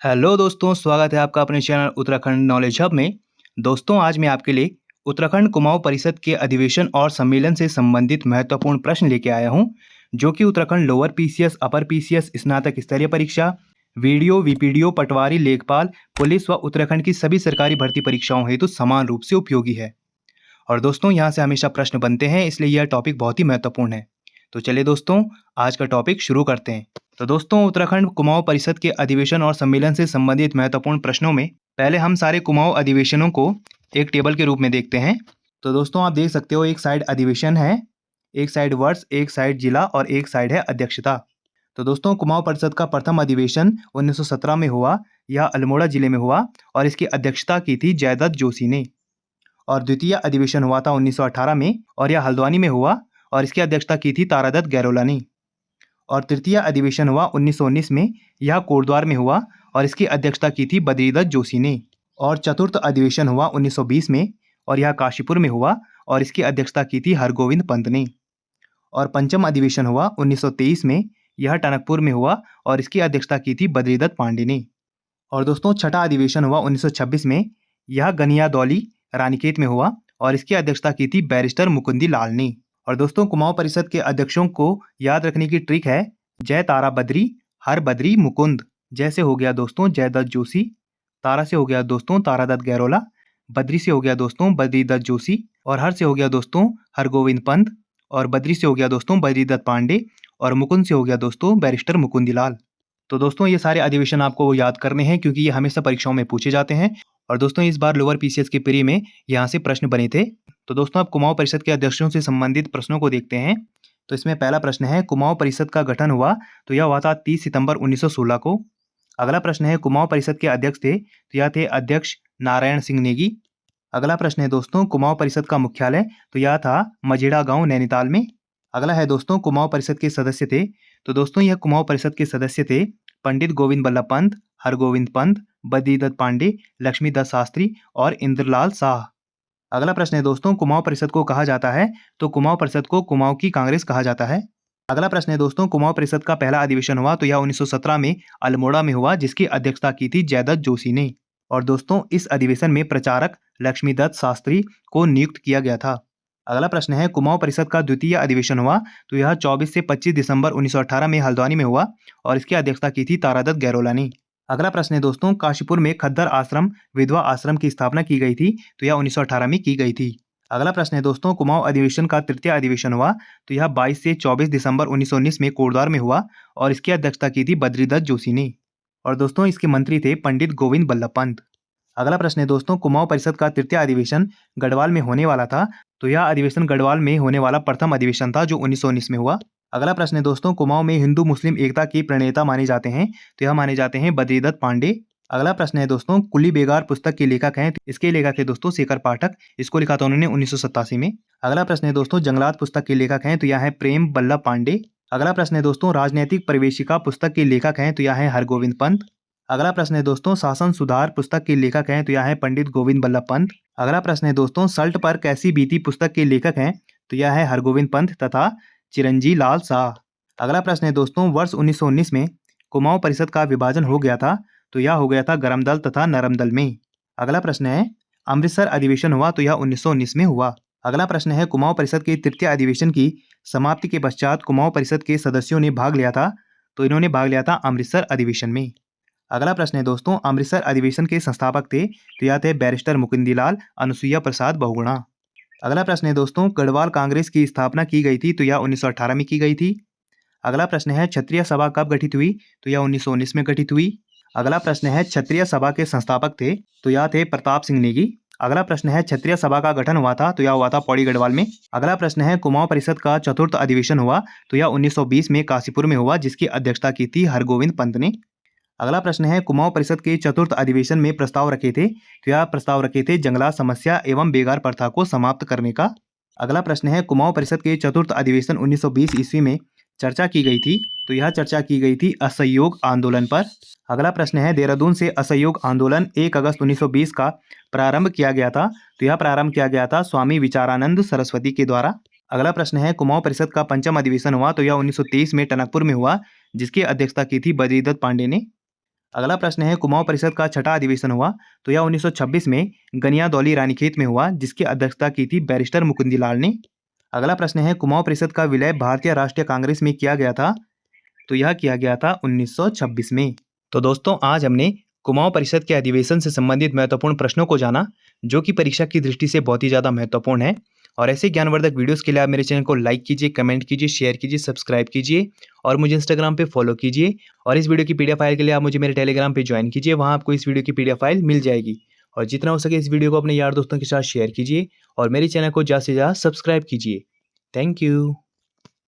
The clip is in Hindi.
हेलो दोस्तों, स्वागत है आपका अपने चैनल उत्तराखंड नॉलेज हब में। दोस्तों, आज मैं आपके लिए उत्तराखंड कुमाऊं परिषद के अधिवेशन और सम्मेलन से संबंधित महत्वपूर्ण प्रश्न लेके आया हूं, जो कि Uttarakhand lower PCS, upper PCS, स्नातक स्तरीय परीक्षा, वीडियो, वीपीडीओ, पटवारी, लेखपाल, पुलिस व उत्तराखंड की सभी सरकारी भर्ती परीक्षाओं हेतु समान रूप से उपयोगी है। और दोस्तों, यहाँ से हमेशा प्रश्न बनते हैं, इसलिए यह टॉपिक बहुत ही महत्वपूर्ण है। तो चलिए दोस्तों, आज का टॉपिक शुरू करते हैं। तो दोस्तों, उत्तराखंड कुमाऊं परिषद के अधिवेशन और सम्मेलन से संबंधित महत्वपूर्ण प्रश्नों में पहले हम सारे कुमाऊं अधिवेशनों को एक टेबल के रूप में देखते हैं। तो दोस्तों, आप देख सकते हो, एक साइड अधिवेशन है, एक साइड वर्ष, एक साइड जिला और एक साइड है अध्यक्षता। तो दोस्तों, कुमाऊं परिषद का प्रथम अधिवेशन 1917 में हुआ। यह अल्मोड़ा जिले में हुआ और इसकी अध्यक्षता की थी जयदत्त जोशी ने। और द्वितीय अधिवेशन हुआ था 1918 में और यह हल्द्वानी में हुआ और इसकी अध्यक्षता की थी तारादत्त गैरोला ने। और तृतीय अधिवेशन हुआ 1919 में, यह कोटद्वार में हुआ और इसकी अध्यक्षता की थी बद्रीदत्त जोशी ने। और चतुर्थ अधिवेशन हुआ 1920 में और यह काशीपुर में हुआ और इसकी अध्यक्षता की थी हरगोविंद पंत ने। और पंचम अधिवेशन हुआ 1923 में, यह टनकपुर में हुआ और इसकी अध्यक्षता की थी बद्रीदत्त पांडे ने। और दोस्तों, छठा अधिवेशन हुआ 1926 में, यह गनियादौली रानीखेत में हुआ और इसकी अध्यक्षता की थी बैरिस्टर मुकुंदी लाल ने। और दोस्तों, कुमाऊं परिषद के अध्यक्षों को याद रखने की ट्रिक है जय तारा बद्री, हर बद्री मुकुंद। जैसे हो गया दोस्तों जयदत्त जोशी, तारा से हो गया दोस्तों तारादत्त गैरोला, बद्री से हो गया दोस्तों बद्रीदत्त जोशी, और हर से हो गया दोस्तों हरगोविंद पंत, और बद्री से हो गया दोस्तों बद्रीदत्त पांडे, और मुकुंद से हो गया दोस्तों बैरिस्टर मुकुंदीलाल। तो दोस्तों, ये सारे अधिवेशन आपको याद करने हैं क्योंकि ये हमेशा परीक्षाओं में पूछे जाते हैं। और दोस्तों, इस बार लोअर पीसीएस के प्री में यहाँ से प्रश्न बने थे। तो दोस्तों, अब कुमाऊं परिषद के अध्यक्षों से संबंधित प्रश्नों को देखते हैं। तो इसमें पहला प्रश्न है, कुमाऊं परिषद का गठन हुआ तो यह हुआ था 30 सितंबर 1916 को। अगला प्रश्न है, कुमाऊं परिषद के अध्यक्ष थे तो यह थे अध्यक्ष नारायण सिंह नेगी। अगला प्रश्न है दोस्तों, कुमाऊं परिषद का मुख्यालय तो यह था मझेड़ा गांव नैनीताल में। अगला है दोस्तों, कुमाऊं परिषद के सदस्य थे तो दोस्तों यह कुमाऊं परिषद के सदस्य थे पंडित गोविंद बल्लभ पंत, हरगोविंद पंत, बद्रीदत्त पांडे, लक्ष्मीदत्त शास्त्री और इंद्रलाल शाह। अगला प्रश्न है दोस्तों, कुमाऊं परिषद को कहा जाता है तो कुमाऊं परिषद को कुमाऊं की कांग्रेस कहा जाता है। अगला प्रश्न है दोस्तों, कुमाऊं परिषद का पहला अधिवेशन हुआ तो यह 1917 में अल्मोड़ा में हुआ, जिसकी अध्यक्षता की थी जयदत्त जोशी ने। और दोस्तों, इस अधिवेशन में प्रचारक लक्ष्मीदत्त शास्त्री को नियुक्त किया गया था। अगला प्रश्न है, कुमाऊं परिषद का द्वितीय अधिवेशन हुआ तो यह 24 से 25 दिसंबर 1918 में हल्द्वानी में हुआ और इसकी अध्यक्षता की थी तारादत्त गैरोला ने। अगला प्रश्न है दोस्तों, काशीपुर में खद्दर आश्रम विधवा आश्रम की स्थापना की गई थी तो यह 1918 में की गई थी। अगला प्रश्न है दोस्तों, कुमाऊं अधिवेशन का तृतीय अधिवेशन हुआ तो यह 22 से 24 दिसंबर 1919 में कोटद्वार में हुआ और इसकी अध्यक्षता की थी बद्रीदत्त जोशी ने। और दोस्तों, इसके मंत्री थे पंडित गोविंद बल्लभ पंत। अगला प्रश्न है दोस्तों, कुमाऊं परिषद का तृतीय अधिवेशन गढ़वाल में होने वाला था तो यह अधिवेशन गढ़वाल में होने वाला प्रथम अधिवेशन था जो 1919 में हुआ। अगला प्रश्न है दोस्तों, कुमाऊं में हिंदू मुस्लिम एकता के प्रणेता माने जाते हैं तो यह माने जाते हैं बद्रीदत्त पांडे। अगला प्रश्न है दोस्तों, कुली बेगार पुस्तक के लेखक हैं तो इसके लेखक है दोस्तों शेखर पाठक। इसको लिखा था उन्होंने 1987 में। अगला प्रश्न है दोस्तों, जंगलात पुस्तक के लेखक हैं तो यह है प्रेम बल्लभ पांडे। अगला प्रश्न है दोस्तों, राजनैतिक प्रवेशिका पुस्तक के लेखक हैं तो यह है हरगोविंद पंत। अगला प्रश्न है दोस्तों, शासन सुधार पुस्तक के लेखक हैं तो यह है पंडित गोविंद बल्लभ पंत। अगला प्रश्न है दोस्तों, सल्ट पर कैसी बीती पुस्तक के लेखक हैं तो यह है हरगोविंद पंत तथा चिरंजी लाल शाह। अगला प्रश्न है दोस्तों, वर्ष 1919 में कुमाऊं परिषद का विभाजन हो गया था तो यह हो गया था गरम दल तथा नरम दल में। अगला प्रश्न है, अमृतसर अधिवेशन हुआ तो यह 1919 में हुआ। अगला प्रश्न है, कुमाऊं परिषद के तृतीय अधिवेशन की समाप्ति के पश्चात कुमाऊं परिषद के सदस्यों ने भाग लिया था तो इन्होंने भाग लिया था अमृतसर अधिवेशन में। अगला प्रश्न है दोस्तों, अमृतसर अधिवेशन के संस्थापक थे तो यह थे बैरिस्टर मुकुंदीलाल, अनुसुईया प्रसाद बहुगुणा। अगला प्रश्न है दोस्तों, गढ़वाल कांग्रेस की स्थापना की गई थी तो यह 1918 में की गई थी। अगला प्रश्न है, क्षत्रिय सभा कब गठित हुई तो यह 1919 में गठित हुई। अगला प्रश्न है, क्षत्रिय सभा के संस्थापक थे तो यह थे प्रताप सिंह नेगी। अगला प्रश्न है, क्षत्रिय सभा का गठन हुआ था तो यह हुआ था पौड़ी गढ़वाल में। अगला प्रश्न है, कुमाऊं परिषद का चतुर्थ अधिवेशन हुआ तो यह 1920 में काशीपुर में हुआ, जिसकी अध्यक्षता की थी हरगोविंद पंत ने। अगला प्रश्न है, कुमाऊं परिषद के चतुर्थ अधिवेशन में प्रस्ताव रखे थे तो यह प्रस्ताव रखे थे जंगलात समस्या एवं बेगार प्रथा को समाप्त करने का। अगला प्रश्न है, कुमाऊं परिषद के चतुर्थ अधिवेशन 1920 ईस्वी में चर्चा की गई थी तो यह चर्चा की गई थी असहयोग आंदोलन पर। अगला प्रश्न है, देहरादून से असहयोग आंदोलन 1 अगस्त 1920 का प्रारंभ किया गया था तो यह प्रारंभ किया गया था स्वामी विचारानंद सरस्वती के द्वारा। अगला प्रश्न है, कुमाऊं परिषद का पंचम अधिवेशन हुआ तो यह 1923 में टनकपुर में हुआ, जिसकी अध्यक्षता की थी बद्रीदत्त पांडे ने। अगला प्रश्न है, कुमाऊं परिषद का छठा अधिवेशन हुआ तो यह 1926 में गनियादौली रानीखेत में हुआ, जिसकी अध्यक्षता की थी बैरिस्टर मुकुंदीलाल ने। अगला प्रश्न है, कुमाऊं परिषद का विलय भारतीय राष्ट्रीय कांग्रेस में किया गया था तो यह किया गया था 1926 में। तो दोस्तों, आज हमने कुमाऊं परिषद के अधिवेशन से संबंधित महत्वपूर्ण प्रश्नों को जाना, जो कि परीक्षा की दृष्टि से बहुत ही ज़्यादा महत्वपूर्ण है। और ऐसे ज्ञानवर्धक वीडियोस के लिए आप मेरे चैनल को लाइक कीजिए, कमेंट कीजिए, शेयर कीजिए, सब्सक्राइब कीजिए और मुझे इंस्टाग्राम पे फॉलो कीजिए। और इस वीडियो की पीडीएफ फाइल के लिए आप मुझे मेरे टेलीग्राम पे ज्वाइन कीजिए, वहाँ आपको इस वीडियो की पीडीएफ फाइल मिल जाएगी। और जितना हो सके इस वीडियो को अपने यार दोस्तों के साथ शेयर कीजिए और मेरे चैनल को ज़्यादा से ज़्यादा सब्सक्राइब कीजिए। Thank you.